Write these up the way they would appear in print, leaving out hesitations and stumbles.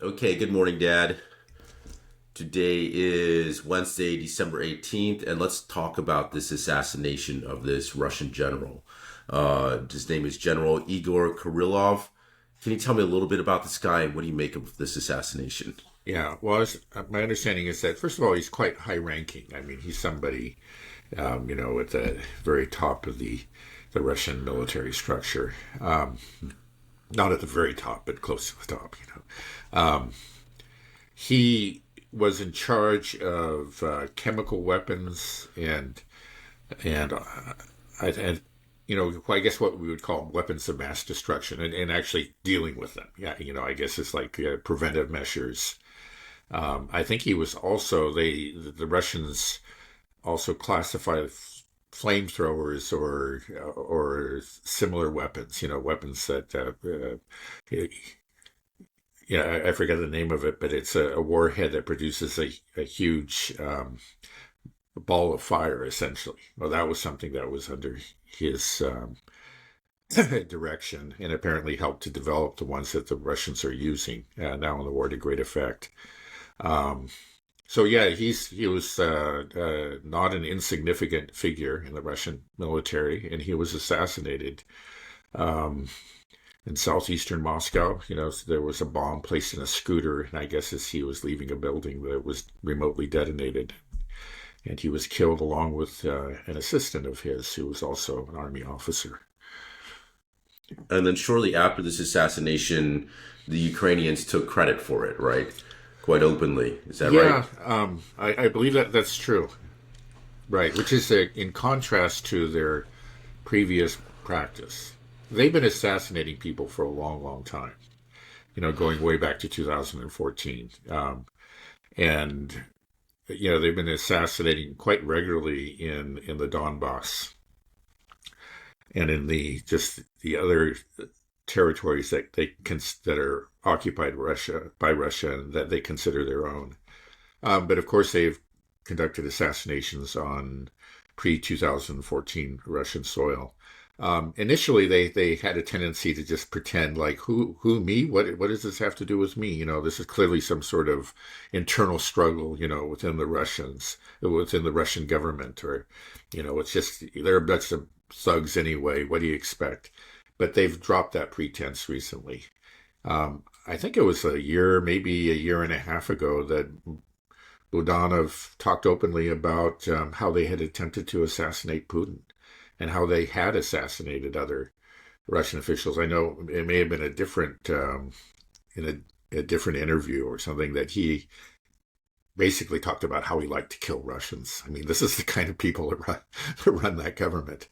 Okay, good morning, Dad. Today is Wednesday, December 18th, and let's talk about this assassination of this Russian general. His name is General Igor Kirillov. Can you tell me a little bit about this guy and what do you make of this assassination? Yeah, well, my understanding is that first of all, he's quite high-ranking. I mean, he's somebody, at the very top of the Russian military structure. Not at the very top, but close to the top. He was in charge of chemical weapons and I guess what we would call weapons of mass destruction and actually dealing with them. Yeah, I guess it's like preventive measures. I think he was also the Russians also classify flamethrowers or similar weapons. Weapons that yeah, I forget the name of it, but it's a warhead that produces a huge ball of fire, essentially. Well, that was something that was under his direction and apparently helped to develop the ones that the Russians are using now in the war to great effect. Um, so yeah, he was not an insignificant figure in the Russian military, and he was assassinated um, in southeastern Moscow. So there was a bomb placed in a scooter, and I guess as he was leaving a building that was remotely detonated, and he was killed along with an assistant of his who was also an army officer. And then shortly after this assassination, the Ukrainians took credit for it, right? Quite openly. Is that right? Yeah, I believe that that's true. Right, which is in contrast to their previous practice. They've been assassinating people for a long, long time. Going way back to 2014, and they've been assassinating quite regularly in the Donbass and in the other territories that are occupied by Russia and that they consider their own. But of course, they've conducted assassinations on pre 2014 Russian soil. Initially, they had a tendency to just pretend like, who me? What does this have to do with me? This is clearly some sort of internal struggle, within the Russians, within the Russian government, or, it's just they're a bunch of thugs anyway. What do you expect? But they've dropped that pretense recently. I think it was a year, maybe a year and a half ago, that Budanov talked openly about how they had attempted to assassinate Putin and how they had assassinated other Russian officials. I know it may have been a different in a different interview or something that he basically talked about how he liked to kill Russians. I mean, this is the kind of people that run that government.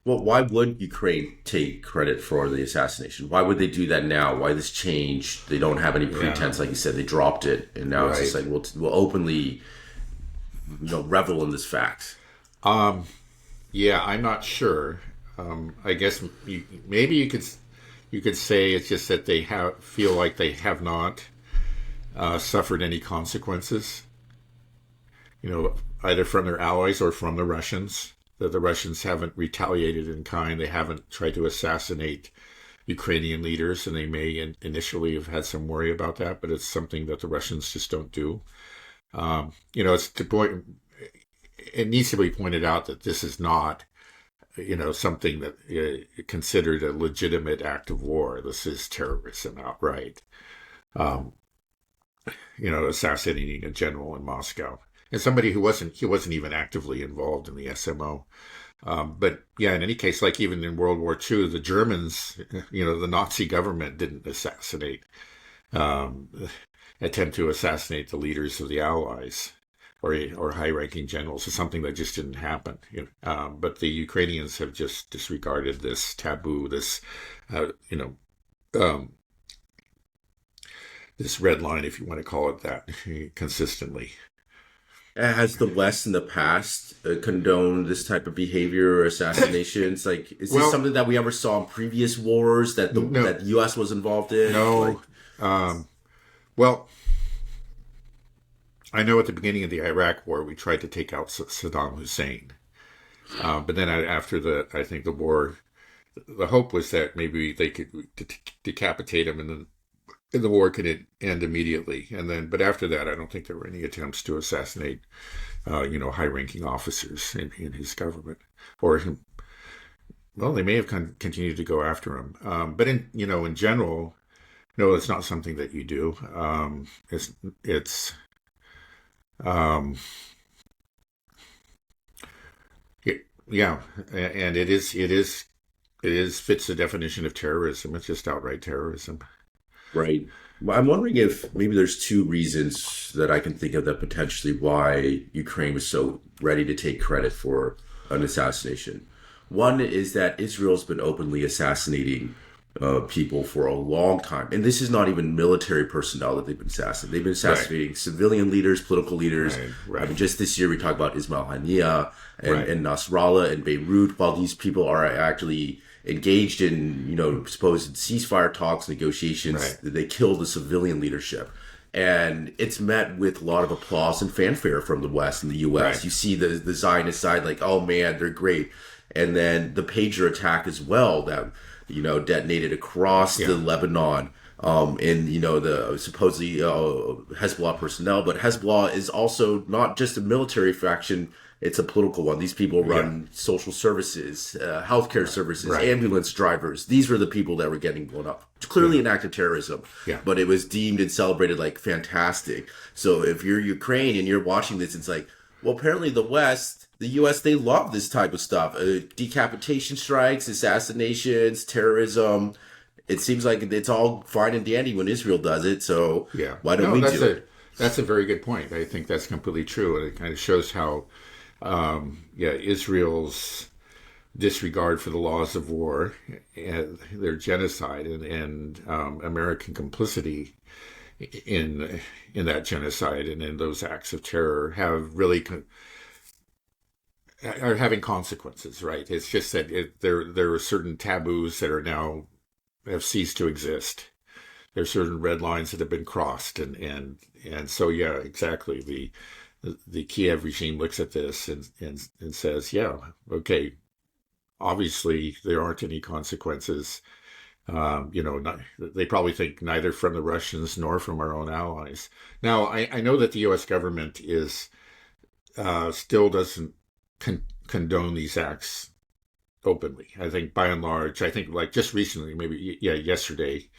Well, why would Ukraine take credit for the assassination? Why would they do that now? Why this change? They don't have any Yeah, pretense, like you said. They dropped it, and now it's just right. like we'll openly, revel in this fact. Um, yeah, I'm not sure. I guess maybe you could say it's just that they have feel like they have not suffered any consequences, either from their allies or from the Russians. That the Russians haven't retaliated in kind. They haven't tried to assassinate Ukrainian leaders, and they may initially have had some worry about that, but it's something that the Russians just don't do. It's the point. It needs to be pointed out that this is not, something that considered a legitimate act of war. This is terrorism outright. Um, Assassinating a general in Moscow and somebody he wasn't even actively involved in the SMO. But yeah, in any case, like even in World War II, the Germans, the Nazi government didn't um, attempt to assassinate the leaders of the Allies or high-ranking generals. It's something that just didn't happen. But the Ukrainians have just disregarded this taboo, uh, you know, um, this red line, if you want to call it that, consistently. Has the West in the past condoned this type of behavior or assassinations? Like, is this Well, something that we ever saw in previous wars that no, the U.S. was involved in? Like, no. Um, well, I know at the beginning of the Iraq War, we tried to take out Saddam Hussein. But then after I think the war, the hope was that maybe they could decapitate him and then the war could end immediately. And then, but after that, I don't think there were any attempts to assassinate, high-ranking officers in his government, or well, they may have continued to go after him. But in general, no, it's not something that you do. It's um, yeah, and it is fits the definition of terrorism. It's just outright terrorism. Right. Well, I'm wondering if maybe there's two reasons that I can think of that potentially why Ukraine was so ready to take credit for an assassination. One is that Israel's been openly assassinating people for a long time, and this is not even military personnel that they've been assassinating. They've been Right, assassinating civilian leaders, political leaders. right, I right, mean, just this year we talked about Ismail Haniyeh right. and Nasrallah and Beirut. While these people are actually engaged in, supposed ceasefire talks, negotiations, Right. they kill the civilian leadership. And it's met with a lot of applause and fanfare from the West and the U.S. Right. You see the Zionist side like, oh man, they're great. And then the pager attack as well that, detonated across the Yeah. Lebanon. And the supposedly Hezbollah personnel, but Hezbollah is also not just a military faction; it's a political one. These people Yeah. run social services, healthcare services, Right. ambulance drivers. These were the people that were getting blown up. Clearly Yeah. an act of terrorism, Yeah. but it was deemed and celebrated like fantastic. So if you're Ukraine and you're watching this, it's like, well, apparently the West, the U.S., they love this type of stuff. Decapitation strikes, assassinations, terrorism. It seems like it's all fine and dandy when Israel does it. So Yeah. why don't No, we that's do a it? that's a very good point. I think that's completely true, and it kind of shows how, Israel's disregard for the laws of war, and their genocide, and American complicity in that genocide and in those acts of terror have really are having consequences. Right? It's just that there are certain taboos that are now have ceased to exist. There's certain red lines that have been crossed, and so yeah, exactly. The Kiev regime looks at this and says, yeah, okay, obviously there aren't any consequences. They probably think neither from the Russians nor from our own allies. Now, I know that the U.S. government is still doesn't condone these acts openly. I think by and large, I think like just recently, maybe yeah, yesterday,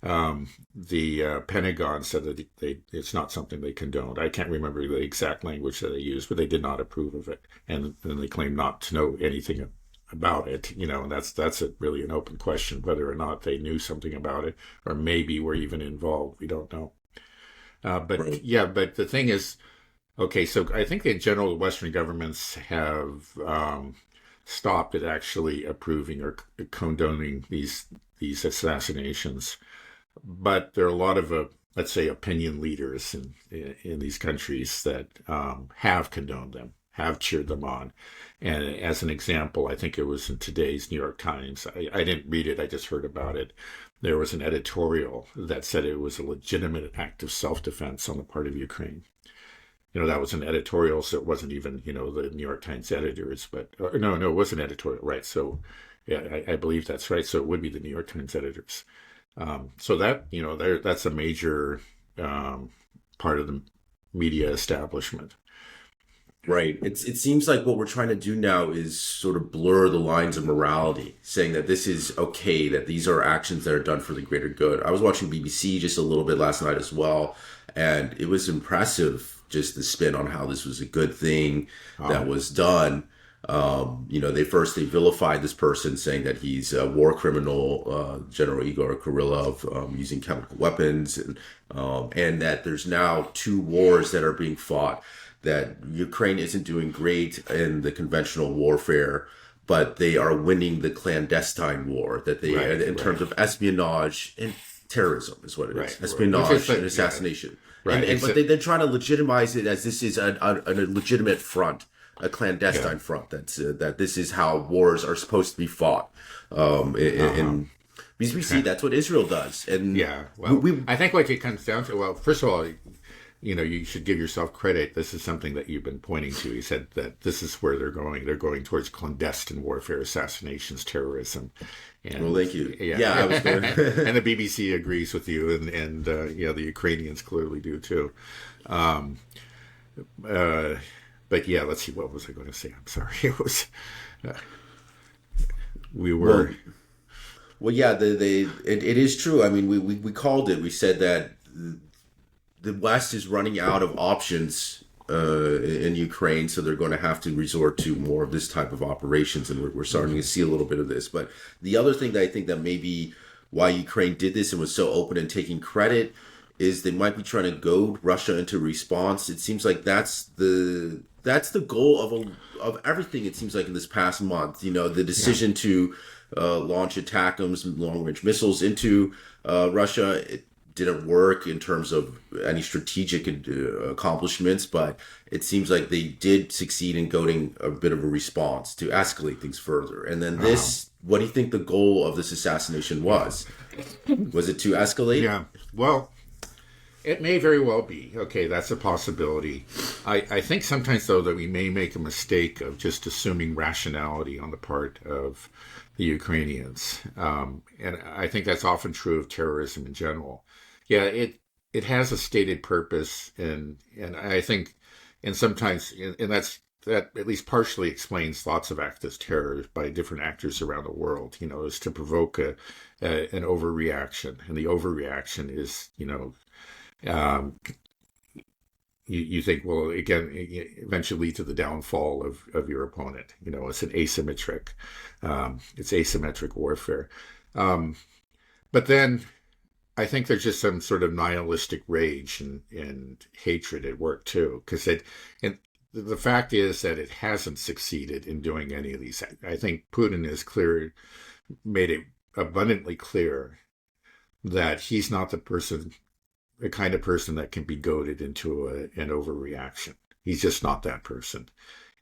the Pentagon said that it's not something they condoned. I can't remember the exact language that they used, but they did not approve of it, and then they claim not to know anything about it. And that's really an open question whether or not they knew something about it, or maybe were even involved. We don't know. But Right. yeah, but the thing is, okay, so I think in general, Western governments have stopped at actually approving or condoning these assassinations. But there are a lot of, let's say, opinion leaders in these countries that have condoned them, have cheered them on. And as an example, I think it was in today's New York Times. I didn't read it; I just heard about it. There was an editorial that said it was a legitimate act of self-defense on the part of Ukraine. That was an editorial, so it wasn't even, the New York Times editors, but no, it was an editorial, right? So, yeah, I believe that's right. So it would be the New York Times editors. So that, that's a major part of the media establishment. Right. It seems like what we're trying to do now is sort of blur the lines of morality, saying that this is okay, that these are actions that are done for the greater good. I was watching BBC just a little bit last night as well, and it was impressive just the spin on how this was a good thing that Um, was done. They vilified this person, saying that he's a war criminal, General Igor Kirillov, using chemical weapons, and that there's now two wars that are being fought. That Ukraine isn't doing great in the conventional warfare, but they are winning the clandestine war. That they, right, in terms right, of espionage and terrorism, is what it is. right. Which is Espionage and like, yeah, assassination, right. and but they're trying to legitimize it as this is a legitimate front, a Yeah, clandestine front. That this is how wars are supposed to be fought. uh-huh. And because we see that's what Israel does, and Yeah. Well, we I think what it comes down to, well, first of all, you should give yourself credit. This is something that you've been pointing to. He said that this is where they're going. They're going towards clandestine warfare, assassinations, terrorism. Well, And thank you. yeah, Yeah, I was going. and the BBC agrees with you, and the Ukrainians clearly do too. Um, but yeah, let's see. What was I going to say? I'm sorry. It was we Well, were well, yeah. It is true. I mean, we called it. We said that the West is running out of options in Ukraine, so they're going to have to resort to more of this type of operations, and we're starting to see a little bit of this. But the other thing that I think that maybe why Ukraine did this and was so open and taking credit is they might be trying to goad Russia into response. It seems like that's the goal of everything. It seems like in this past month, the decision to launch ATACMS, long range missiles into Russia. It didn't work in terms of any strategic accomplishments, but it seems like they did succeed in goading a bit of a response to escalate things further. And then this, what do you think the goal of this assassination was? Was it to escalate? yeah. Well, it may very well be. Okay, that's a possibility. I think sometimes, though, that we may make a mistake of just assuming rationality on the part of the Ukrainians. And I think that's often true of terrorism in general. Yeah, it has a stated purpose, and I think, and sometimes, and that at least partially explains lots of acts of terror by different actors around the world, is to provoke an overreaction. And the overreaction is, um, you think, well, again, eventually lead to the downfall of your opponent. It's it's asymmetric warfare. But then I think there's just some sort of nihilistic rage and hatred at work too, and the fact is that it hasn't succeeded in doing any of these. I think Putin has made it abundantly clear that he's not the kind of person that can be goaded into an overreaction. He's just not that person.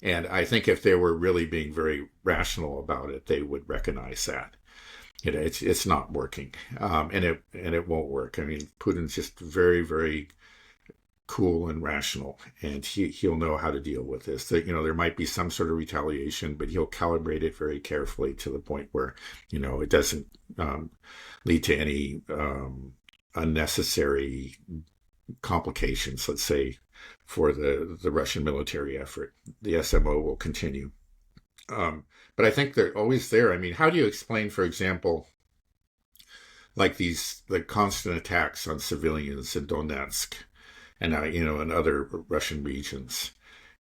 And I think if they were really being very rational about it, they would recognize that. It's not working, and it won't work. I mean, Putin's just very, very cool and rational, and he'll know how to deal with this. There might be some sort of retaliation, but he'll calibrate it very carefully to the point where it doesn't lead to any unnecessary complications, let's say, for the Russian military effort. The SMO will continue. But I think they're always there. I mean, how do you explain, for example, like the constant attacks on civilians in Donetsk and in other Russian regions?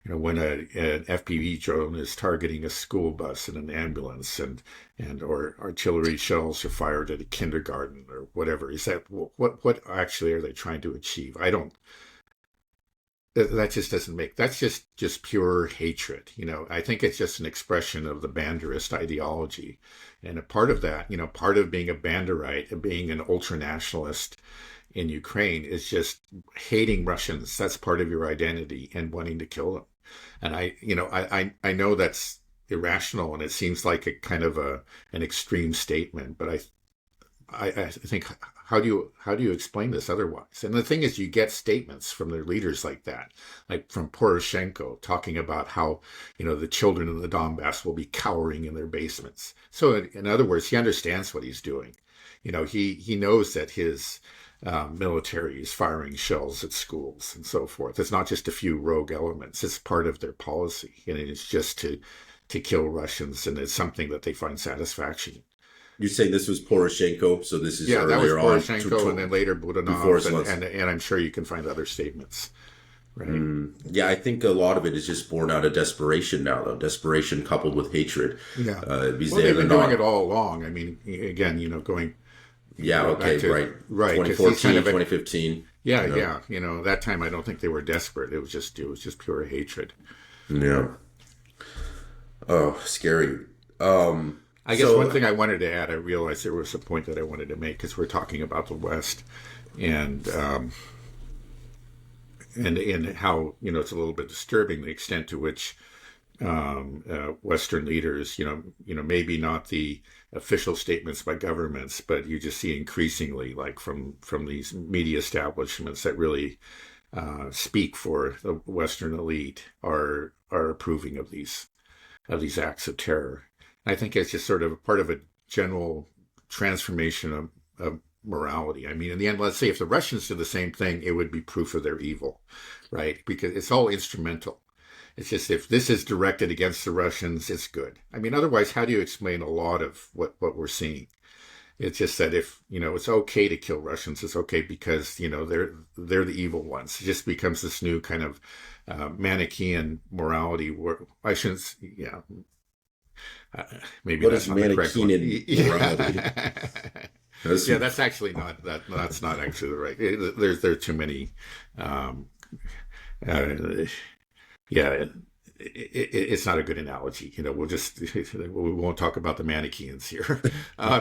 When an FPV drone is targeting a school bus and an ambulance, or artillery shells are fired at a kindergarten or whatever. Is that what actually are they trying to achieve? I don't. That just doesn't make. That's just pure hatred. I think it's just an expression of the Banderist ideology, and a part of that, part of being a Banderite and being an ultranationalist in Ukraine is just hating Russians. That's part of your identity and wanting to kill them. And I know that's irrational, and it seems like a kind of an extreme statement, but I think, how do you explain this otherwise? And the thing is, you get statements from their leaders like that, like from Poroshenko talking about how the children in the Donbass will be cowering in their basements. So in other words, he understands what he's doing. He knows that his military is firing shells at schools and so forth. It's not just a few rogue elements. It's part of their policy, and it's just to kill Russians, and it's something that they find satisfaction in. You say this was Poroshenko, so this is Yeah, that was earlier Poroshenko, and then later before Budanov, and I'm sure you can find other statements. Right? Yeah, I think a lot of it is just born out of desperation now, though. Desperation coupled with hatred. Yeah. Because Well, they've been doing it all along. I mean, again, going. Yeah, okay, back to, right. 2014, 2015. Yeah, yeah. That time I don't think they were desperate. It was just pure hatred. Yeah. Oh, scary. I guess one thing I wanted to add, I realized there was a point that I wanted to make, because we're talking about the West, and how it's a little bit disturbing the extent to which Western leaders, maybe not the official statements by governments, but you just see increasingly, like from these media establishments, that really speak for the Western elite are approving of these acts of terror. I think it's just sort of part of a general transformation of morality. I mean, in the end, let's say if the Russians did the same thing, it would be proof of their evil, right? Because it's all instrumental. It's just if this is directed against the Russians, it's good. I mean, otherwise, how do you explain a lot of what we're seeing? It's just that if it's okay to kill Russians, it's okay because they're the evil ones. It just becomes this new kind of Manichaean morality. Where I shouldn't, yeah, maybe What that's is not the correct one. Manichaean morality? Yeah, that's actually not that. That's not actually the right. There are too many. Um, uh, yeah, it's not a good analogy. We won't talk about the Manichaeans here. I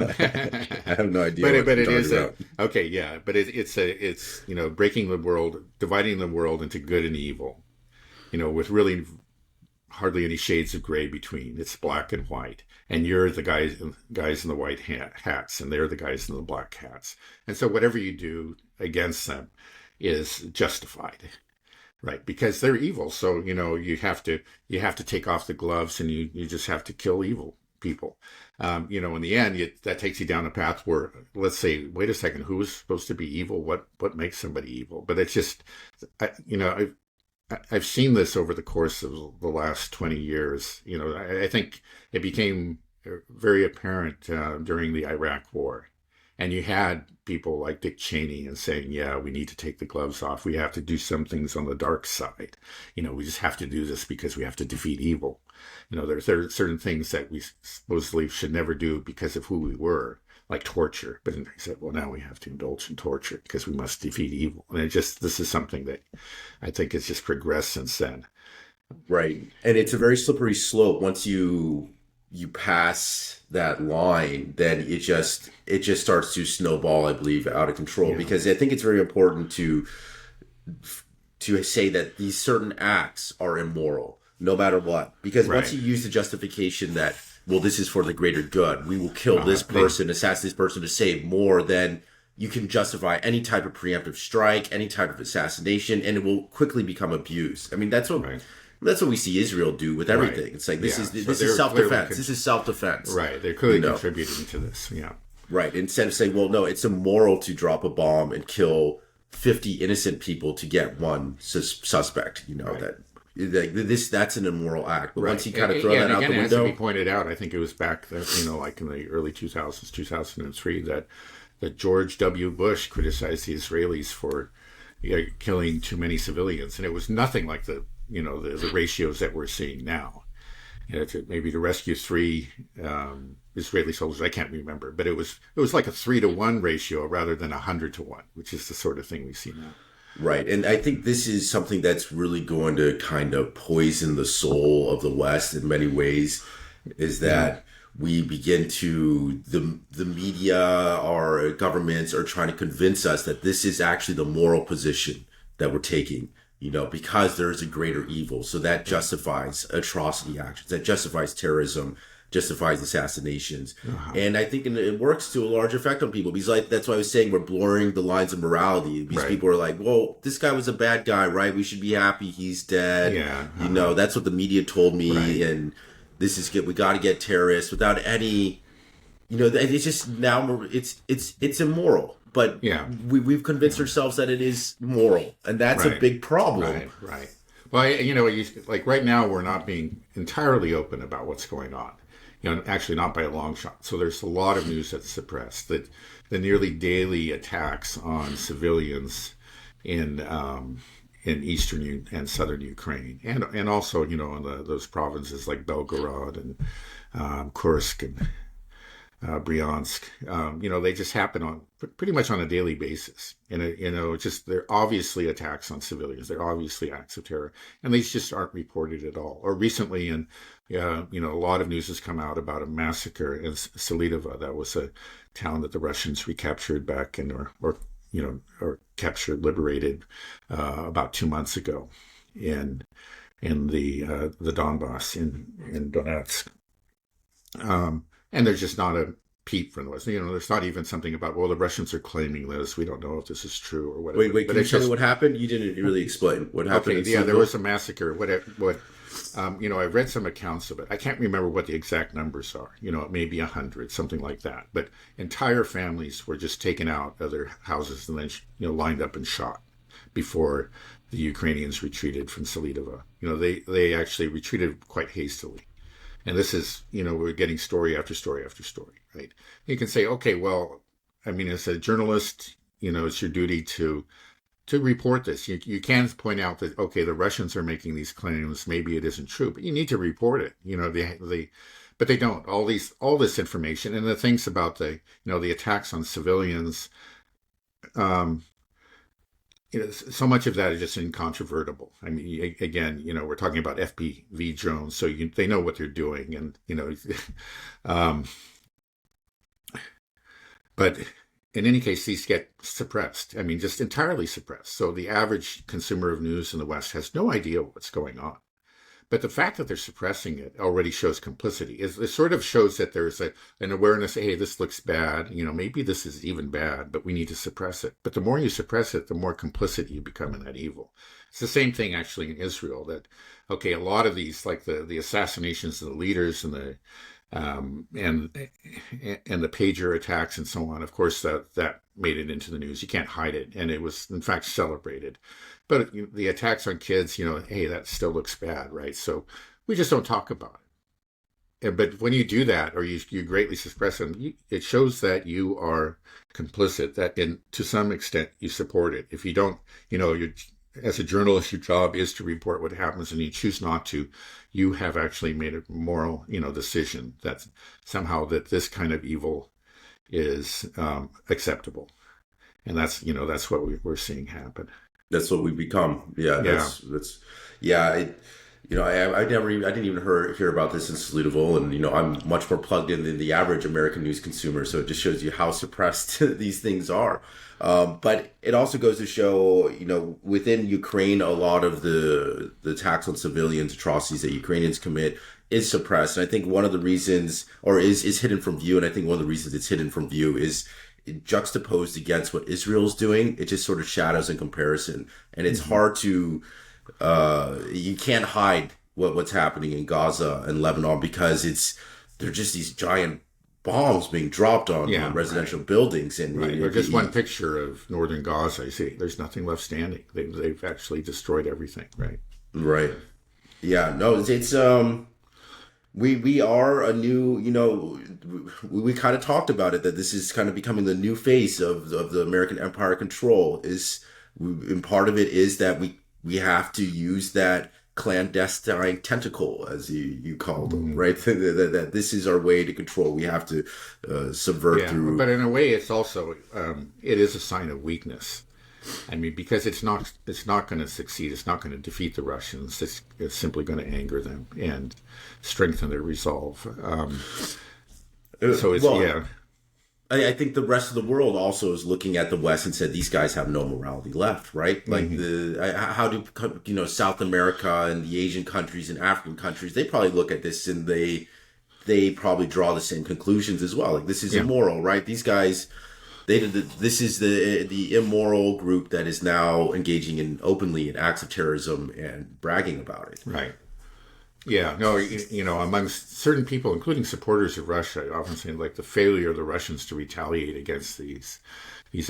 have no idea But what you're it is talking about. okay. Yeah, but it's breaking the world, dividing the world into good and evil. With really hardly any shades of gray between. It's black and white, and you're the guys in the white hats, and they're the guys in the black hats. And so whatever you do against them is justified, right? Because they're evil. So you have to take off the gloves, and you just have to kill evil people. In the end, that takes you down a path where, let's say, wait a second, who is supposed to be evil? What makes somebody evil? But it's just, I've seen this over the course of the last 20 years. I think it became very apparent during the Iraq War. And you had people like Dick Cheney and saying, yeah, we need to take the gloves off. We have to do some things on the dark side. We just have to do this because we have to defeat evil. There are certain things that we supposedly should never do because of who we were, like torture. But he said, well, now we have to indulge in torture because we must defeat evil. And this is something that I think has just progressed since then. Right. And it's a very slippery slope. Once you pass that line, then it just starts to snowball, I believe, out of control. Yeah. Because I think it's very important to say that these certain acts are immoral, no matter what. Because once you use the justification that, well, this is for the greater good, we will kill this person, assassinate this person to save more, then you can justify any type of preemptive strike, any type of assassination, and it will quickly become abused. I mean, that's what we see Israel do with everything. Right. It's like this is they're self-defense. This is self-defense. Right. They're clearly contributing to this. Yeah. Right. Instead of saying, well, no, it's immoral to drop a bomb and kill 50 innocent people to get one suspect. That's an immoral act. But once you kind of throw that out the window, as to be pointed out, I think it was back there, like in the early 2000s, 2003, that George W. Bush criticized the Israelis for killing too many civilians, and it was nothing like the ratios that we're seeing now. Maybe to rescue 3 Israeli soldiers, I can't remember, but it was like a 3-to-1 ratio rather than 100-to-1, which is the sort of thing we see now. Right. And I think this is something that's really going to kind of poison the soul of the West in many ways, is that we begin to, the media, our governments are trying to convince us that this is actually the moral position that we're taking, because there's a greater evil. So that justifies atrocity actions, that justifies terrorism, justifies assassinations. And I think it works to a large effect on people, because that's why I was saying we're blurring the lines of morality. These people are like, well, this guy was a bad guy, right? We should be happy he's dead. Yeah. That's what the media told me. And this is good. We got to get terrorists without any, it's just now it's immoral. But we've convinced ourselves that it is moral, and that's a big problem. Right. Well, like right now, we're not being entirely open about what's going on. Actually not by a long shot. So there's a lot of news that's suppressed. That the nearly daily attacks on civilians in eastern and southern Ukraine, and also in those provinces like Belgorod and Kursk and Bryansk, they just happen on pretty much on a daily basis. And they're obviously attacks on civilians. They're obviously acts of terror, and these just aren't reported at all. Or recently, a lot of news has come out about a massacre in Selidova. That was a town that the Russians recaptured back or captured, liberated about 2 months ago in the Donbass in Donetsk. And there's just not a repeat from the West. There's not even something about, well, the Russians are claiming this. We don't know if this is true or whatever. Wait, But can you it's tell me just, what happened? You didn't really explain what happened okay, in yeah, there Syria. was a massacre. I read some accounts of it. I can't remember what the exact numbers are. It may be 100, something like that. But entire families were just taken out of their houses and then, lined up and shot before the Ukrainians retreated from Selidova. They actually retreated quite hastily. And this is, we're getting story after story after story, right? You can say, okay, well, I mean, as a journalist, it's your duty to report this. You can point out that, okay, the Russians are making these claims. Maybe it isn't true, but you need to report it. But they don't. All this information and the things about the attacks on civilians. So much of that is just incontrovertible. I mean, again, we're talking about FPV drones, so they know what they're doing, and um, but in any case, these get suppressed. I mean, just entirely suppressed. So the average consumer of news in the West has no idea what's going on. But the fact that they're suppressing it already shows complicity. It sort of shows that there's an awareness, hey, this looks bad. Maybe this is even bad, but we need to suppress it. But the more you suppress it, the more complicit you become in that evil. It's the same thing actually in Israel that, okay, a lot of these, like the assassinations of the leaders and the and the pager attacks and so on. Of course, that made it into the news. You can't hide it, and it was in fact celebrated. But the attacks on kids, hey, that still looks bad, right? So we just don't talk about it. But when you do that, or you greatly suppress them, it shows that you are complicit. That to some extent you support it. If you don't, you as a journalist, your job is to report what happens, and you choose not to. You have actually made a moral, decision that somehow that this kind of evil is acceptable, and that's what we're seeing happen. That's what we become. Yeah, Yeah, yeah. I didn't even hear about this in Salutable, and I'm much more plugged in than the average American news consumer. So it just shows you how suppressed these things are. But it also goes to show, within Ukraine, a lot of the attacks on civilians, atrocities that Ukrainians commit is suppressed. And I think one of the reasons, or is hidden from view, and I think one of the reasons it's hidden from view is juxtaposed against what Israel's doing. It just sort of shadows in comparison, and it's hard to you can't hide what's happening in Gaza and Lebanon because they're just these giant bombs being dropped on residential buildings, and right. Or just one picture of northern Gaza. You see, there's nothing left standing. They've actually destroyed everything. Right. Right. Yeah. No. It's we are a new, we kind of talked about it, that this is kind of becoming the new face of the American empire control and part of it is that we have to use that clandestine tentacle, as you called them, right? that this is our way to control. We have to subvert through. But in a way, it's also it is a sign of weakness. I mean, because it's not going to succeed. It's not going to defeat the Russians. It's simply going to anger them and strengthen their resolve. So it's I think the rest of the world also is looking at the West and said these guys have no morality left, right? Like how do South America and the Asian countries and African countries, they probably look at this and they probably draw the same conclusions as well. Like this is immoral, right? These guys. This is the immoral group that is now engaging openly in acts of terrorism and bragging about it. Right. Yeah. No. Among certain people, including supporters of Russia, I often say like the failure of the Russians to retaliate against these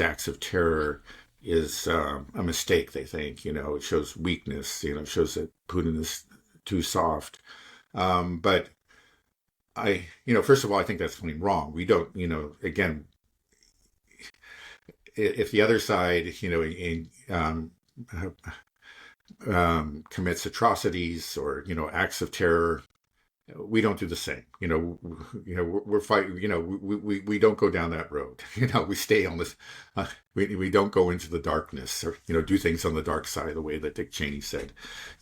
acts of terror is a mistake. They think it shows weakness. It shows that Putin is too soft. But first of all, I think that's plain wrong. We don't. Again. If the other side, commits atrocities or acts of terror, we don't do the same. We're fighting. We don't go down that road. We stay on this. We don't go into the darkness or do things on the dark side, the way that Dick Cheney said,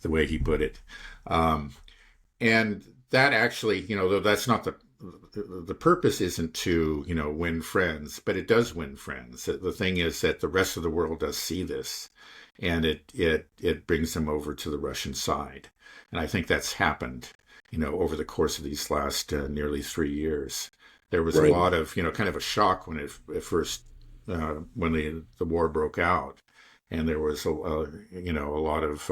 the way he put it, and that actually, that's not the purpose isn't to win friends, but it does win friends. The thing is that the rest of the world does see this, and it brings them over to the Russian side, and I think that's happened over the course of these last nearly 3 years. There was a Right. lot of, kind of a shock when it at first, when the war broke out, and there was a lot of,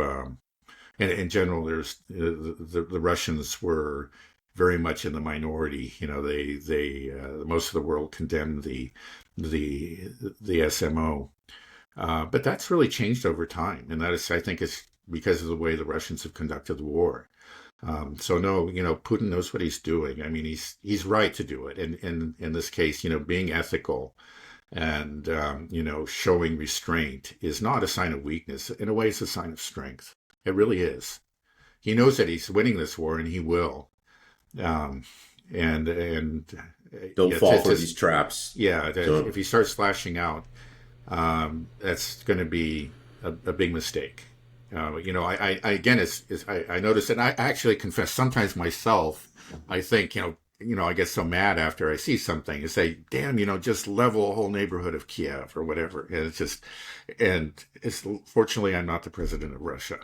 in general, there's the Russians were very much in the minority. They most of the world condemned the the SMO, but that's really changed over time, and that is, I think, is because of the way the Russians have conducted the war. So no, Putin knows what he's doing. I mean, he's right to do it, and in this case, being ethical and showing restraint is not a sign of weakness. In a way, it's a sign of strength. It really is. He knows that he's winning this war, and he will. Um, and Don't yeah, fall for these traps. yeah, Don't. if he starts lashing out, that's going to be a big mistake. I again, I notice, and I actually confess sometimes myself, I think, I get so mad after I see something and say, damn, just level a whole neighborhood of Kiev or whatever. And it's fortunately, I'm not the president of Russia.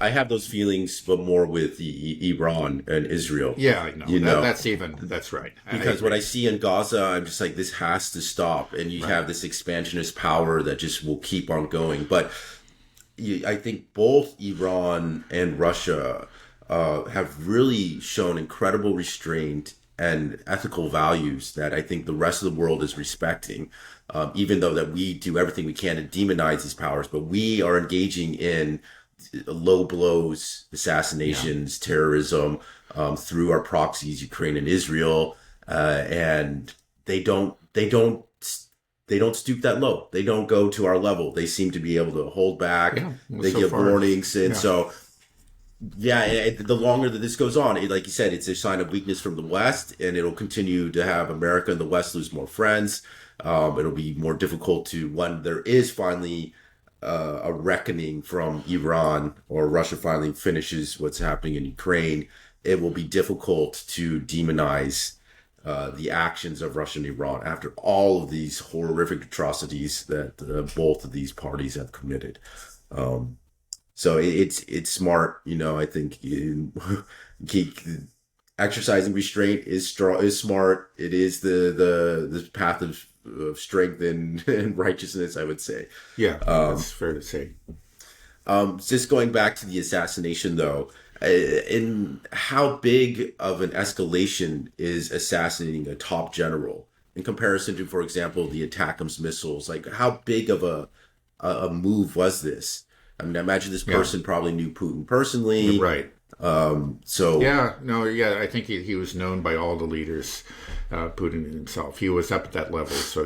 I have those feelings, but more with Iran and Israel. Yeah, I know. You know, That's right. I because what agree. I see in Gaza, I'm just like, this has to stop. And you Right. have this expansionist power that just will keep on going. But I think both Iran and Russia have really shown incredible restraint and ethical values that I think the rest of the world is respecting. Even though that we do everything we can to demonize these powers, but we are engaging in low blows, Yeah. assassinations, terrorism through our proxies, Ukraine and Israel, and they don't they don't they don't stoop that low. They don't go to our level. They seem to be able to hold back. Yeah. Well, They so give far, warnings, and yeah. so yeah, the longer that this goes on, like you said, it's a sign of weakness from the West, and it'll continue to have America and the West lose more friends. It'll be more difficult to when there is finally a reckoning from Iran or Russia finally finishes what's happening in Ukraine. It will be difficult to demonize the actions of Russia and Iran after all of these horrific atrocities that both of these parties have committed. Um, so it's smart, I think keep exercising restraint is strong, is smart. It is the path of strength and righteousness, I would say. Yeah. Um, That's fair to say. just going back to the assassination, though, in how big of an escalation is assassinating a top general in comparison to, for example, the ATACMS missiles? Like, how big of a move was this? I mean, I imagine this Yeah. person probably knew Putin personally. Right. So Yeah, no, yeah, I think he was known by all the leaders, Putin himself. He was up at that level, so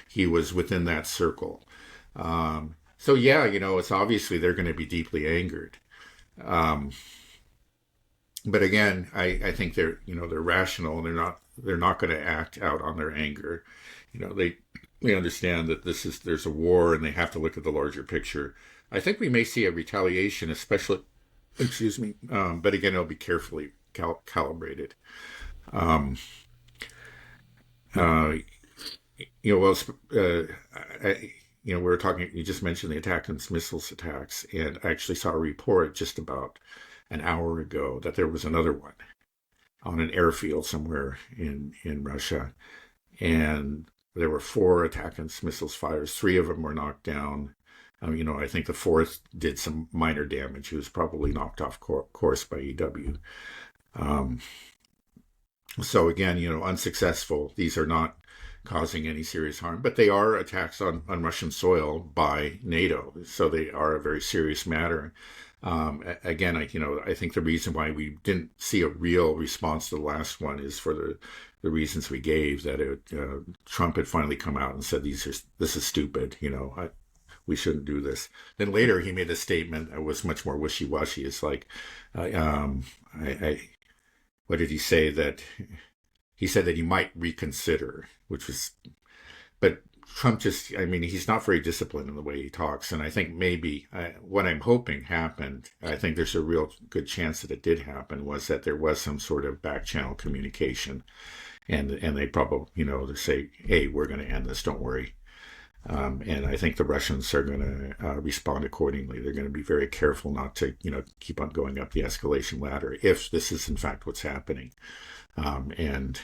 he was within that circle. So yeah, it's obviously they're going to be deeply angered. Um, but again, I think they're rational and they're not going to act out on their anger. They understand that there's a war and they have to look at the larger picture. I think we may see a retaliation, especially, excuse me, but again, it'll be carefully calibrated. Um, uh, well, we were talking. You just mentioned the attack and missiles attacks, and I actually saw a report just about an hour ago that there was another one on an airfield somewhere in Russia, and there were four attack and missiles fires. Three of them were knocked down. I think the fourth did some minor damage. He was probably knocked off course by EW. Um, so again, unsuccessful. These are not causing any serious harm, but they are attacks on Russian soil by NATO. So they are a very serious matter. Again, I think the reason why we didn't see a real response to the last one is for the reasons we gave, that Trump had finally come out and said this is stupid. We shouldn't do this. Then later he made a statement that was much more wishy-washy. It's like, what did he say? That he said that he might reconsider, which was, but Trump just, he's not very disciplined in the way he talks. And I think maybe what I'm hoping happened, I think there's a real good chance that it did happen, was that there was some sort of back channel communication. And they probably, they say, hey, we're going to end this, don't worry. And I think the Russians are going to respond accordingly. They're going to be very careful not to, keep on going up the escalation ladder if this is in fact what's happening. And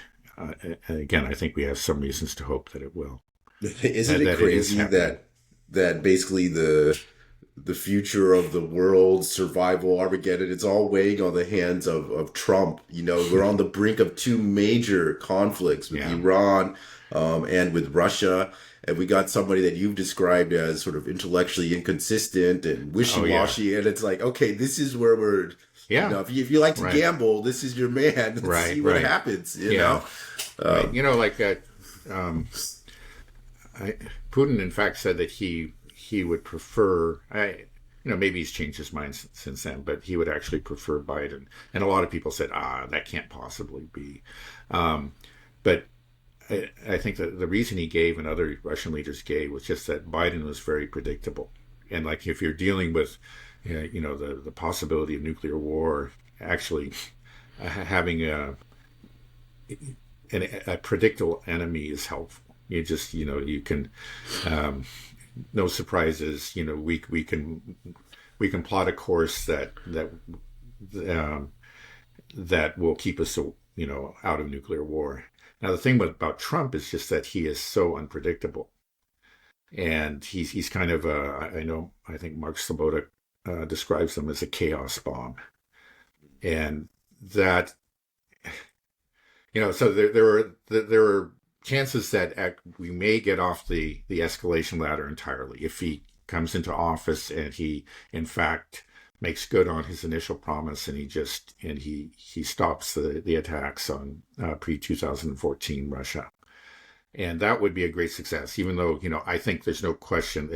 again, I think we have some reasons to hope that it will. Isn't it That it is crazy happening. that basically the future of the world, survival, Armageddon, it's all weighing on the hands of Trump. We're on the brink of two major conflicts with Yeah. Iran and with Russia. And we got somebody that you've described as sort of intellectually inconsistent and Oh yeah. wishy-washy. And it's like, okay, this is where we're, Yeah. if you like to Right. gamble, this is your man. Let's Right. see what Right. happens. Yeah. Right. Um, I, Putin, in fact, said that he would prefer. Maybe he's changed his mind since then, but he would actually prefer Biden. And a lot of people said, that can't possibly be. But I think that the reason he gave and other Russian leaders gave was just that Biden was very predictable. And like if you're dealing with, the possibility of nuclear war, actually having a predictable enemy is helpful. You can, um, no surprises. We can plot a course um, that will keep us, out of nuclear war. Now, the thing about Trump is just that he is so unpredictable, and he's kind of I think Mark Sloboda describes them as a chaos bomb, and that so there are chances that we may get off the escalation ladder entirely if he comes into office and he in fact makes good on his initial promise and he stops the attacks on pre-2014 Russia. And that would be a great success, even though, I think there's no question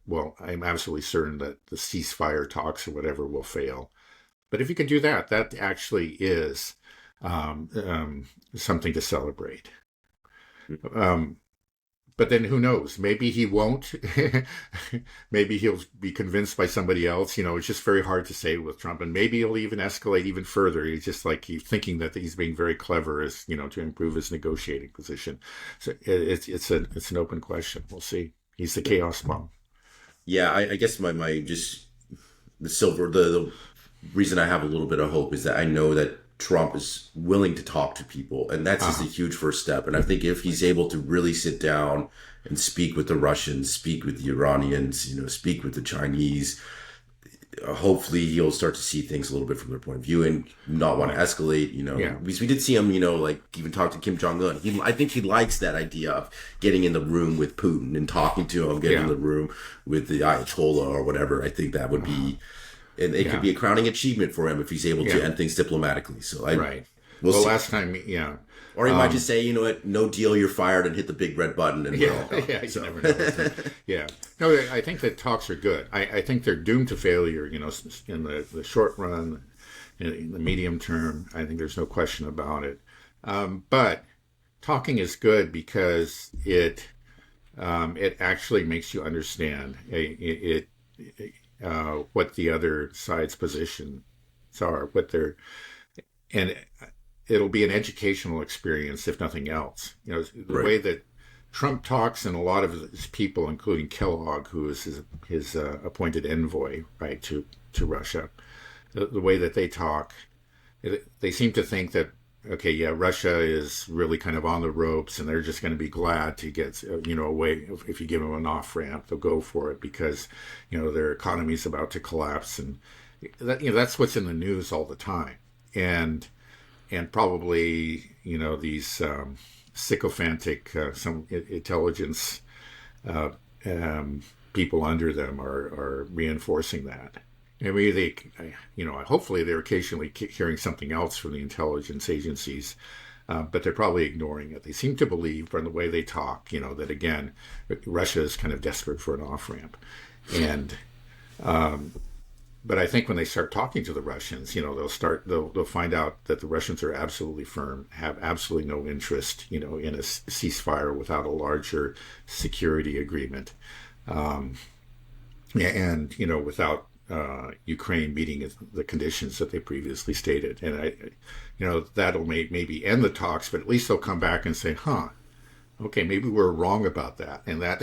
well, I'm absolutely certain that the ceasefire talks or whatever will fail. But if you can do that, that actually is something to celebrate. Um, but then who knows? Maybe he won't. Maybe he'll be convinced by somebody else. It's just very hard to say with Trump. And maybe he'll even escalate even further. He's just like he's thinking that he's being very clever as to improve his negotiating position. So it's an open question. We'll see. He's the chaos bomb. Yeah, I guess my just the reason I have a little bit of hope is that I know that Trump is willing to talk to people, and that's just a huge first step. And I think if he's able to really sit down and speak with the Russians, speak with the Iranians, speak with the Chinese, hopefully he'll start to see things a little bit from their point of view and not want to escalate. Yeah. Because we did see him, like even talk to Kim Jong Un. I think he likes that idea of getting in the room with Putin and talking to him, getting in the room with the Ayatollah or whatever. I think that would be. And it could be a crowning achievement for him if he's able to end things diplomatically. So Right. we'll Well, see. last time, yeah. Or he might just say, you know what, no deal, you're fired, and hit the big red button, and we're all done. Yeah, So, you never know. Yeah. No, I think that talks are good. I think they're doomed to failure, in the short run, in the medium term. I think there's no question about it. But talking is good because it actually makes you understand what the other side's positions are, and it'll be an educational experience if nothing else. The right. way that Trump talks and a lot of his people, including Kellogg, who is his appointed envoy, right, to Russia, the way that they talk, they seem to think that, okay, yeah, Russia is really kind of on the ropes and they're just going to be glad to get, away. If you give them an off ramp, they'll go for it because, their economy is about to collapse. And that's what's in the news all the time. And probably, these sycophantic, some intelligence uh, people under them are reinforcing that. And maybe hopefully they're occasionally hearing something else from the intelligence agencies, but they're probably ignoring it. They seem to believe from the way they talk, that again, Russia is kind of desperate for an off ramp, and but I think when they start talking to the Russians, they'll find out that the Russians are absolutely firm, have absolutely no interest, in a ceasefire without a larger security agreement, and without Ukraine meeting the conditions that they previously stated. And that'll maybe end the talks, but at least they'll come back and say, huh, okay, maybe we're wrong about that, and that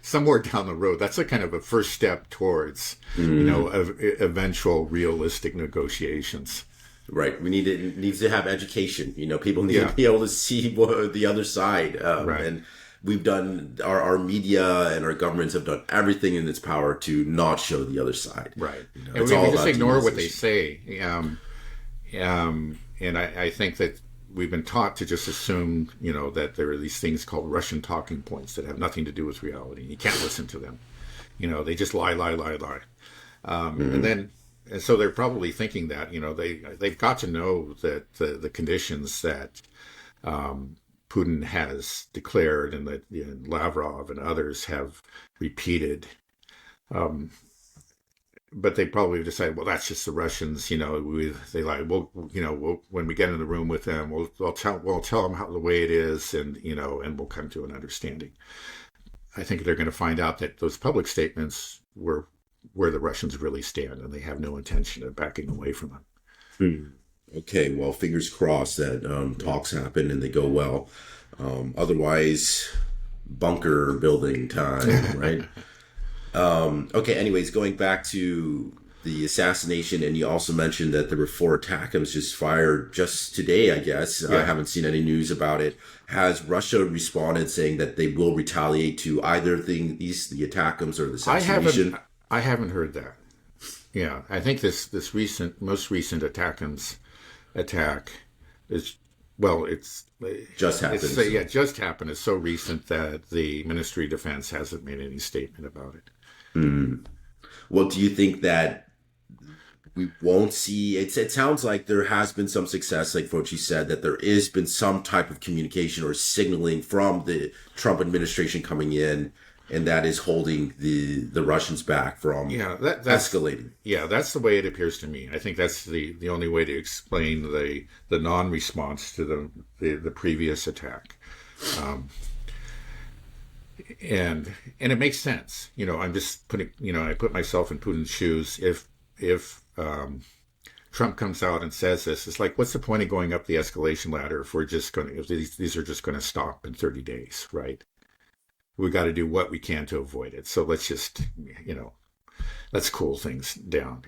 somewhere down the road, that's a kind of a first step towards, Mm, eventual realistic negotiations. right. We need to it needs to have education. People need to Yeah, be able to see the other side. right. And we've done our media and our governments have done everything in its power to not show the other side. Right. And It's we all just about ignore what they demonization. say. And I think that we've been taught to just assume, that there are these things called Russian talking points that have nothing to do with reality. You can't listen to them. They just lie, lie, lie, lie. And Hmm. then, and so they're probably thinking that, they've got to know that the conditions that Putin has declared and that Lavrov and others have repeated. Um, but they probably decide, well, that's just the Russians. They like, well, when we get in the room with them, we'll tell them how the way it is, and we'll come to an understanding. I think they're going to find out that those public statements were where the Russians really stand, and they have no intention of backing away from them. Hmm. Okay, well, fingers crossed that Yeah. talks happen and they go well. Otherwise, bunker building time, right? Okay, anyways, going back to the assassination, and you also mentioned that there were four ATACMs just fired just today, I guess. I Yeah, haven't seen any news about it. Has Russia responded saying that they will retaliate to either thing, the ATACMs or the I haven't. assassination? I haven't heard that. Yeah, I think this most recent attack is, well, Just it's happened. yeah, So. just happened. It's so recent that the Ministry of Defense hasn't made any statement about it. Hmm. Well, do you think that we won't see it sounds like there has been some success, like what you said, that there is been some type of communication or signaling from the Trump administration coming in, and that is holding the Russians back from Yeah, escalating. that's the way it appears to me. I think that's the only way to explain the non-response to the previous attack. Um, and it makes sense. I'm just putting, I put myself in Putin's shoes. If Trump comes out and says this, it's like, what's the point of going up the escalation ladder if we're just going to, if these are just going to stop in 30 days, right? We got to do what we can to avoid it. So let's just, you know, let's cool things down.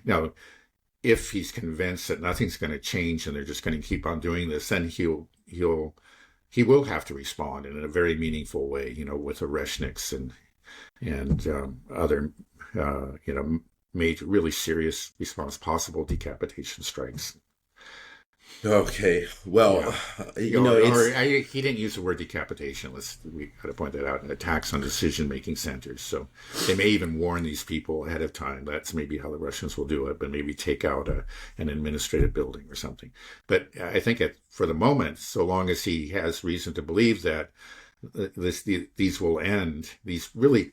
If he's convinced that nothing's going to change and they're just going to keep on doing this, then he will have to respond in a very meaningful way, with Oreshniks and other, major, really serious response, possible decapitation strikes. Okay, well, Yeah. it's He didn't use the word decapitation. We got to point that out. Attacks on decision-making centers. So they may even warn these people ahead of time. That's maybe how the Russians will do it, but maybe take out an administrative building or something. But I think for the moment, so long as he has reason to believe that these will end, these really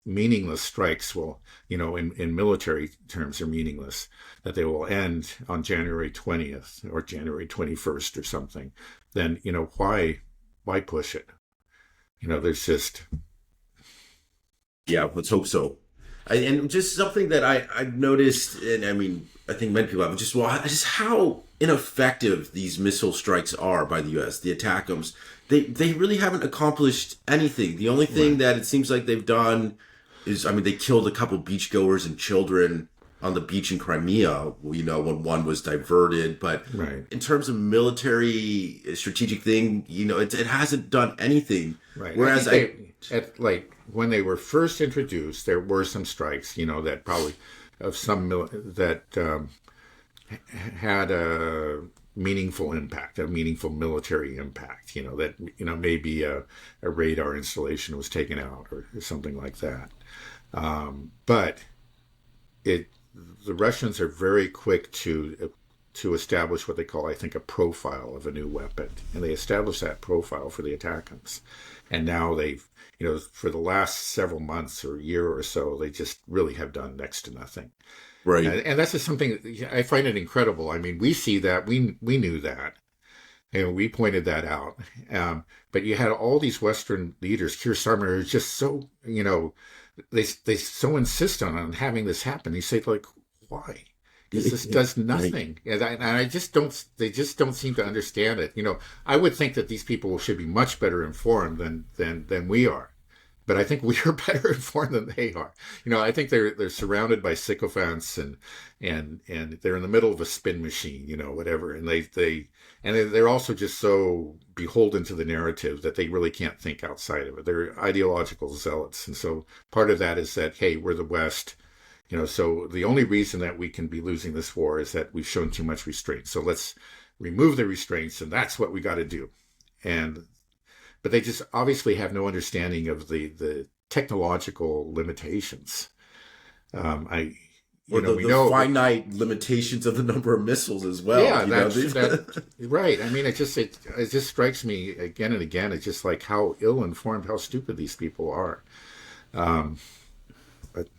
meaningless strikes will, in military terms, are meaningless, that they will end on January 20th or January 21st or something, then, why push it? There's just, yeah, let's hope so. And just something that I've noticed, and I mean, I think many people have, just how ineffective these missile strikes are by the U.S. The ATACMs, they really haven't accomplished anything. The only thing right, that it seems like they've done is, I mean, they killed a couple beachgoers and children on the beach in Crimea, when one was diverted. But right, in terms of military strategic thing, it hasn't done anything. right. I Whereas think like, when they were first introduced, there were some strikes, that probably, of some, that had a meaningful impact, a meaningful military impact, that, maybe a radar installation was taken out or something like that. But it the Russians are very quick to establish what they call, I think, a profile of a new weapon, and they established that profile for the ATACMS. And now they've, for the last several months or year or so, they just really have done next to nothing. right. And that's just something I find it incredible. I mean, we see that, we knew that, and we pointed that out. But you had all these Western leaders. Keir Starmer is just so, they so insist on having this happen. You say, like, why? because this does Right. nothing, and I just don't. They just don't seem to understand it. I would think that these people should be much better informed than we are, but I think we are better informed than they are. I think they're surrounded by sycophants, and they're in the middle of a spin machine, whatever, and they're also just so beholden to the narrative that they really can't think outside of it. They're ideological zealots, and so part of that is that, hey, we're the West. So the only reason that we can be losing this war is that we've shown too much restraint. So let's remove the restraints, and that's what we got to do. And but they just obviously have no understanding of the technological limitations. I Or we the know, finite limitations of the number of missiles as well. yeah, that right. I mean, it just strikes me again and again. It's just like how ill informed, how stupid these people are. Um, but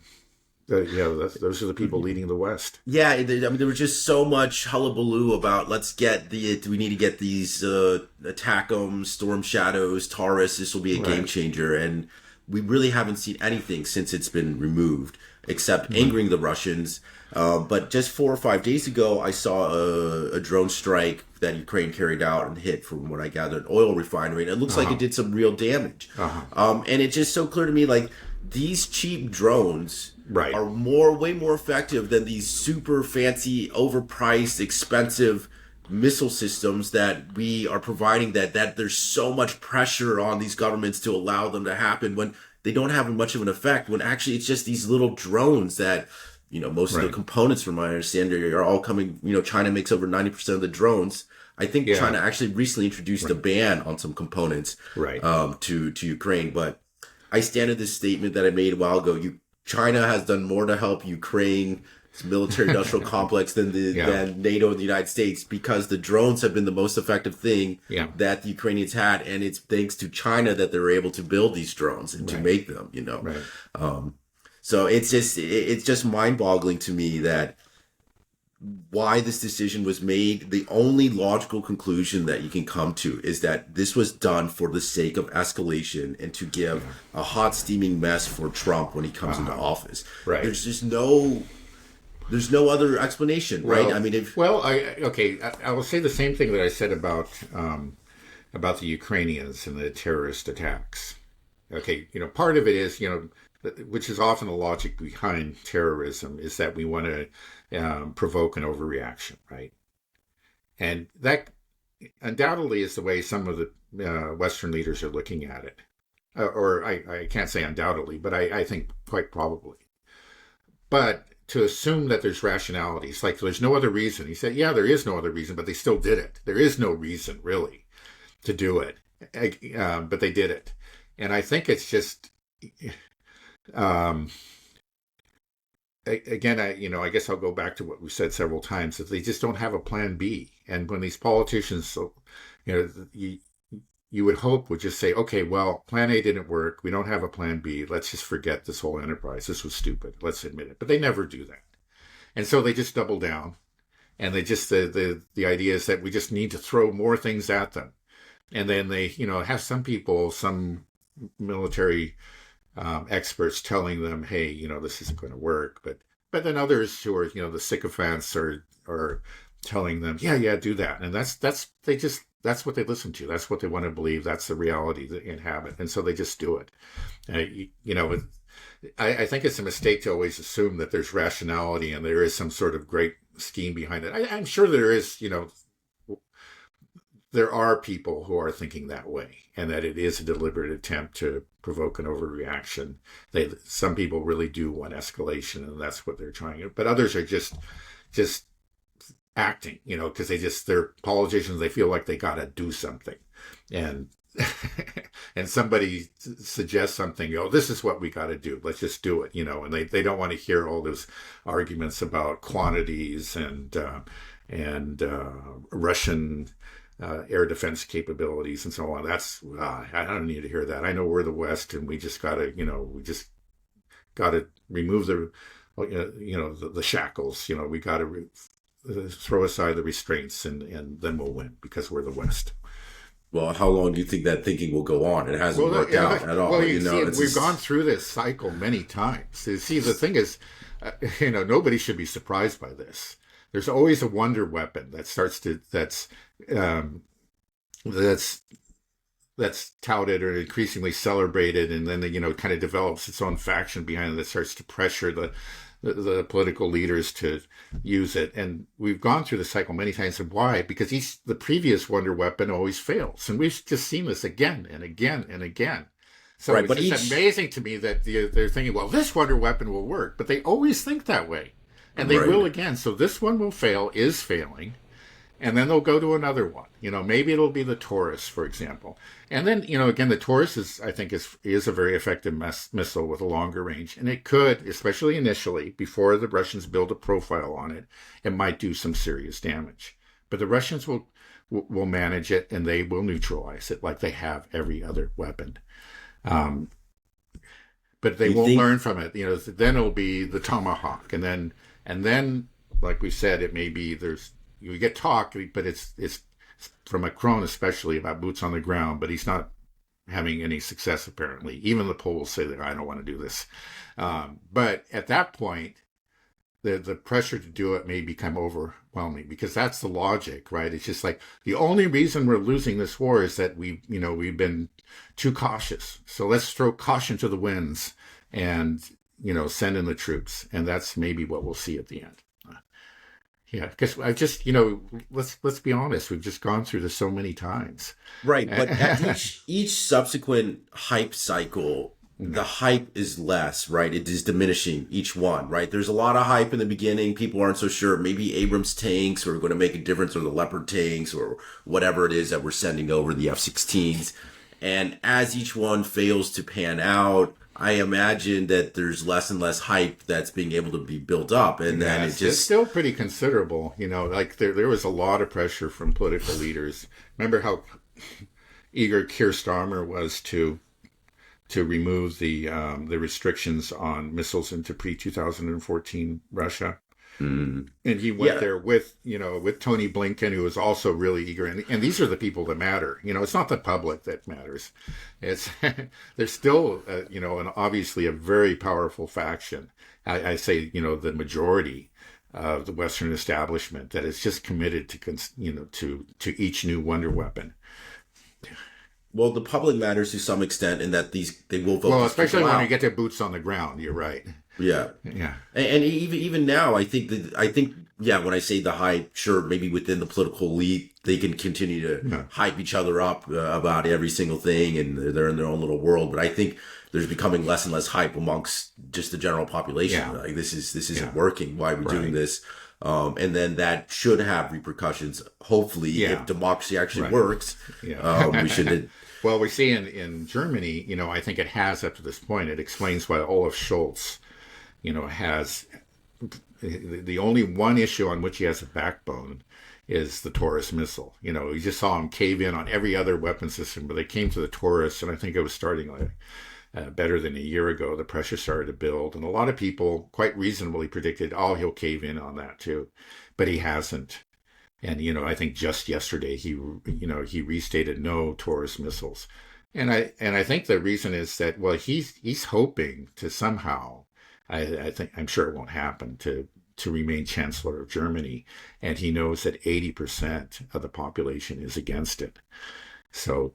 those are the people leading the West. Yeah, I mean, there was just so much hullabaloo about we need to get these attack 'em, Storm Shadows, Taurus. This will be a game Right. changer, and we really haven't seen anything since it's been removed, except angering the Russians. But just 4 or 5 days ago, I saw a drone strike that Ukraine carried out and hit, from what I gathered, an oil refinery, and it looks like Uh-huh. it did some real damage. Uh-huh. And it's just so clear to me, like, these cheap drones Right. are way more effective than these super fancy, overpriced, expensive missile systems that we are providing. That there's so much pressure on these governments to allow them to happen when they don't have much of an effect. When actually it's just these little drones that, most of the Right. components, from my understanding, are all coming. China makes over 90% of the drones. I think Yeah. China actually recently introduced a ban on some components Right. to Ukraine. But I stand at this statement that I made a while ago. China has done more to help Ukraine's military-industrial complex than Yeah. than NATO and the United States, because the drones have been the most effective thing Yeah. that the Ukrainians had, and it's thanks to China that they're able to build these drones and to Right. make them. Right. So it's just mind-boggling to me that why this decision was made. The only logical conclusion that you can come to is that this was done for the sake of escalation and to give a hot steaming mess for Trump when he comes into office. Right. There's just there's no other explanation, right? Well, I mean, if I will say the same thing that I said about the Ukrainians and the terrorist attacks. Okay, part of it is, which is often the logic behind terrorism, is that we want to provoke an overreaction, right? And that undoubtedly is the way some of the Western leaders are looking at it. Or I can't say undoubtedly, but I think quite probably. But to assume that there's rationalities, like there's no other reason. He said, yeah, there is no other reason, but they still did it. There is no reason really to do it, but they did it. And I think it's just, again, I guess I'll go back to what we said several times, that they just don't have a plan B. And when these politicians, you would hope would just say, okay, well, plan A didn't work. We don't have a plan B. Let's just forget this whole enterprise. This was stupid. Let's admit it. But they never do that. And so they just double down. And they just, the idea is that we just need to throw more things at them. And then they, have some people, some military experts telling them, hey, this isn't going to work. But then others who are, the sycophants are telling them, yeah, do that. And that's what they listen to. That's what they want to believe. That's the reality they inhabit. And so they just do it. I think it's a mistake to always assume that there's rationality and there is some sort of great scheme behind it. I'm sure there is, there are people who are thinking that way, and that it is a deliberate attempt to provoke an overreaction. Some people really do want escalation, and that's what they're trying. But others are just acting, because they're politicians. They feel like they got to do something, and and somebody suggests something. This is what we got to do. Let's just do it. And they don't want to hear all those arguments about quantities and Russian air defense capabilities and so on. That's I don't need to hear that. I know we're the West, and we just gotta remove the shackles. We gotta throw aside the restraints, and then we'll win because we're the West. Well, how long do you think that thinking will go on? It hasn't worked out at all. Well, we've gone through this cycle many times. You see, the thing is, nobody should be surprised by this. there's always a wonder weapon that starts to um, that's that's touted or increasingly celebrated, and then kind of develops its own faction behind it that starts to pressure the political leaders to use it. And we've gone through the cycle many times. And why? Because the previous wonder weapon always fails, and we've just seen this again and again and again. So Right, it's but just amazing to me that they're thinking, well, this wonder weapon will work, but they always think that way, and they will right. again. So this one will fail, is failing, and then they'll go to another one. Maybe it'll be the Taurus, for example. And then, again, the Taurus I think, is a very effective missile with a longer range. And it could, especially initially, before the Russians build a profile on it, it might do some serious damage. But the Russians will manage it, and they will neutralize it like they have every other weapon. But they You won't think learn from it. Then it'll be the Tomahawk. And then, like we said, it may be you get talk, but it's from Macron especially about boots on the ground, but he's not having any success apparently. Even the polls say that I don't want to do this. But at that point, the pressure to do it may become overwhelming, because that's the logic, right? It's just like the only reason we're losing this war is that we've been too cautious. So let's throw caution to the winds and send in the troops, and that's maybe what we'll see at the end. Yeah, because I've just, let's be honest, we've just gone through this so many times. Right, but at each subsequent hype cycle, the hype is less, right? It is diminishing each one, right? There's a lot of hype in the beginning. People aren't so sure. Maybe Abrams tanks are going to make a difference, or the Leopard tanks, or whatever it is that we're sending over, the F-16s. And as each one fails to pan out, I imagine that there's less and less hype that's being able to be built up. And then it's still pretty considerable. Like there was a lot of pressure from political leaders. Remember how eager Keir Starmer was to remove the restrictions on missiles into pre-2014 Russia. Mm. And he went there with Tony Blinken, who was also really eager. And these are the people that matter. It's not the public that matters. It's there's still, and obviously a very powerful faction. I say, the majority of the Western establishment that is just committed to each new wonder weapon. Well, the public matters to some extent in that they will vote. Well, especially when you get their boots on the ground. You're right. Yeah. And even now, I think when I say the hype, sure, maybe within the political elite, they can continue to hype each other up about every single thing, and they're in their own little world. But I think there's becoming less and less hype amongst just the general population. Yeah. Like this isn't working. Why are we doing this? And then that should have repercussions. Hopefully, if democracy actually works, we should. Well, we see in Germany, I think it has up to this point. It explains why Olaf Scholz, has the only one issue on which he has a backbone is the Taurus missile. You just saw him cave in on every other weapon system, but they came to the Taurus, and I think it was starting better than a year ago. The pressure started to build, and a lot of people quite reasonably predicted, he'll cave in on that too, but he hasn't. And I think just yesterday he restated no Taurus missiles, and I think the reason is that he's hoping to somehow. I'm sure it won't happen to remain Chancellor of Germany, and he knows that 80% of the population is against it. So,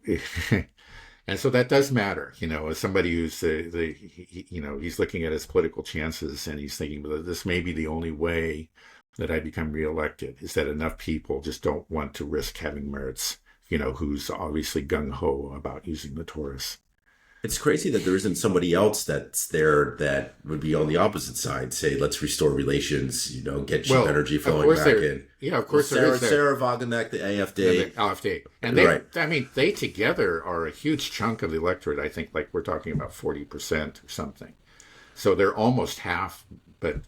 and so that does matter, as somebody who's he's looking at his political chances, and he's thinking, well, this may be the only way that I become reelected, is that enough people just don't want to risk having Merz, who's obviously gung-ho about using the Taurus. It's crazy that there isn't somebody else that's there that would be on the opposite side. Say, let's restore relations, get cheap energy flowing back in. Yeah, of course there is. Sarah Wagenknecht, the AfD. Yeah, the AfD. And they together are a huge chunk of the electorate. I think like we're talking about 40% or something. So they're almost half, but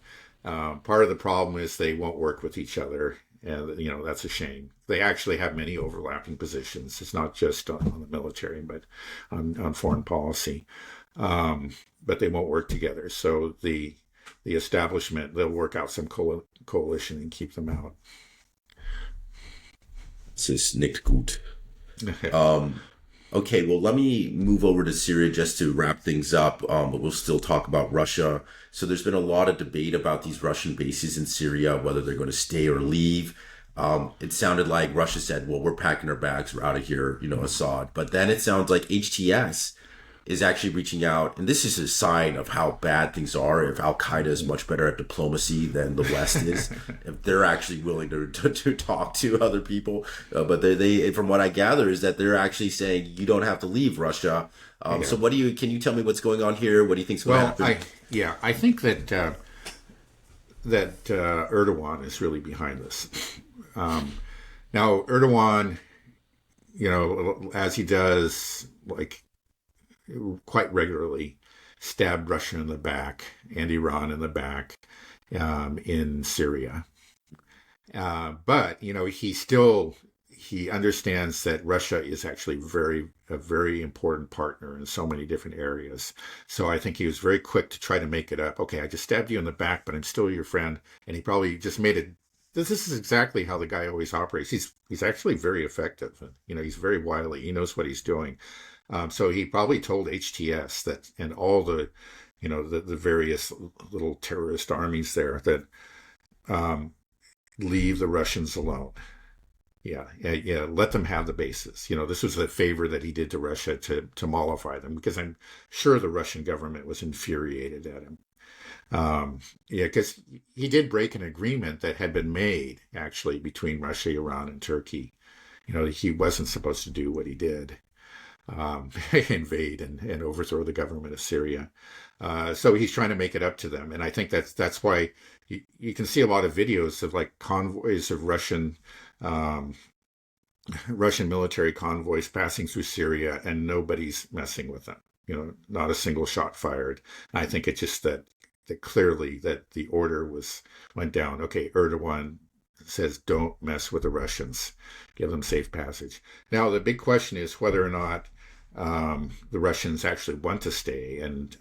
part of the problem is they won't work with each other. And, that's a shame. They actually have many overlapping positions. It's not just on the military, but on foreign policy. But they won't work together. So the establishment, they'll work out some coalition and keep them out. Es ist nicht gut. Okay, well, let me move over to Syria just to wrap things up, but we'll still talk about Russia. So there's been a lot of debate about these Russian bases in Syria, whether they're going to stay or leave. It sounded like Russia said, well, we're packing our bags, we're out of here, Assad. But then it sounds like HTS is actually reaching out, and this is a sign of how bad things are. If Al Qaeda is much better at diplomacy than the West is, if they're actually willing to talk to other people, but they from what I gather is that they're actually saying you don't have to leave Russia. Yeah. So can you tell me what's going on here? What do you think's going to happen? I think that Erdogan is really behind this. Now Erdogan, as he does, like, quite regularly, stabbed Russia in the back and Iran in the back in Syria. But he understands that Russia is actually a very important partner in so many different areas. So I think he was very quick to try to make it up. Okay, I just stabbed you in the back, but I'm still your friend. And he probably just made it. This is exactly how the guy always operates. He's actually very effective. He's very wily. He knows what he's doing. So he probably told HTS that, and all the various little terrorist armies there, that leave the Russians alone. Yeah, let them have the bases. This was a favor that he did to Russia to mollify them, because I'm sure the Russian government was infuriated at him. Because he did break an agreement that had been made actually between Russia, Iran, and Turkey. He wasn't supposed to do what he did. Invade and overthrow the government of Syria. So he's trying to make it up to them. And I think that's why you can see a lot of videos of, like, convoys of Russian military convoys passing through Syria, and nobody's messing with them. Not a single shot fired. And I think it's just that clearly that the order went down. Okay, Erdogan says don't mess with the Russians, give them safe passage. Now the big question is whether or not the Russians actually want to stay, and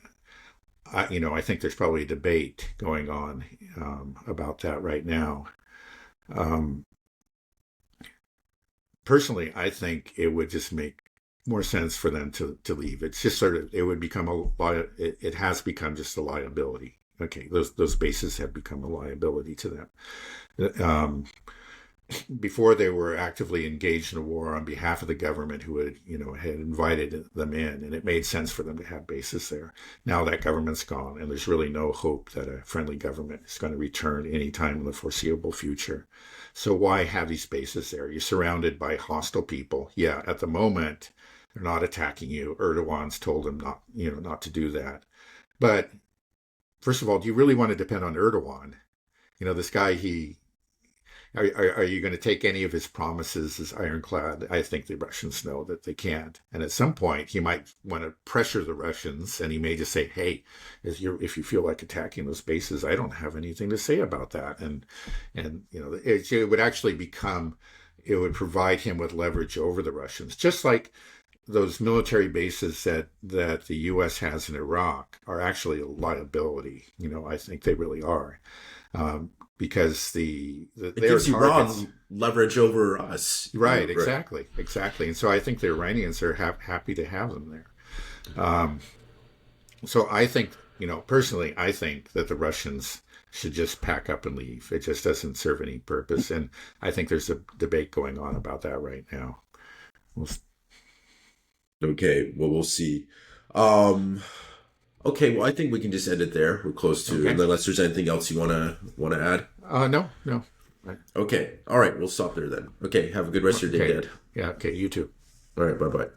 I think there's probably a debate going on about that right now. Personally, I think it would just make more sense for them to leave. It's just it would become it has become just a liability. Okay, those bases have become a liability to them. Before, they were actively engaged in a war on behalf of the government, who had invited them in, and it made sense for them to have bases there. Now that government's gone, and there's really no hope that a friendly government is going to return anytime in the foreseeable future. So why have these bases there? You're surrounded by hostile people. Yeah, at the moment, they're not attacking you. Erdogan's told them not to do that. But first of all, do you really want to depend on Erdogan? This guy, are you going to take any of his promises as ironclad? I think the Russians know that they can't. And at some point, he might want to pressure the Russians, and he may just say, hey, if you feel like attacking those bases, I don't have anything to say about that. And it would actually it would provide him with leverage over the Russians, just like those military bases that the U.S. has in Iraq are actually a liability. I think they really are. Because it gives Iran leverage over us. Right, exactly. And so I think the Iranians are happy to have them there. So I think, personally, I think that the Russians should just pack up and leave. It just doesn't serve any purpose. And I think there's a debate going on about that right now. Okay, well, we'll see. Okay, well, I think we can just end it there. We're close to, Okay. unless there's anything else you want to add. No. Right. Okay, all right, we'll stop there then. Okay, have a good rest of your day, Okay. Dad. Yeah, okay, you too. All right, bye-bye.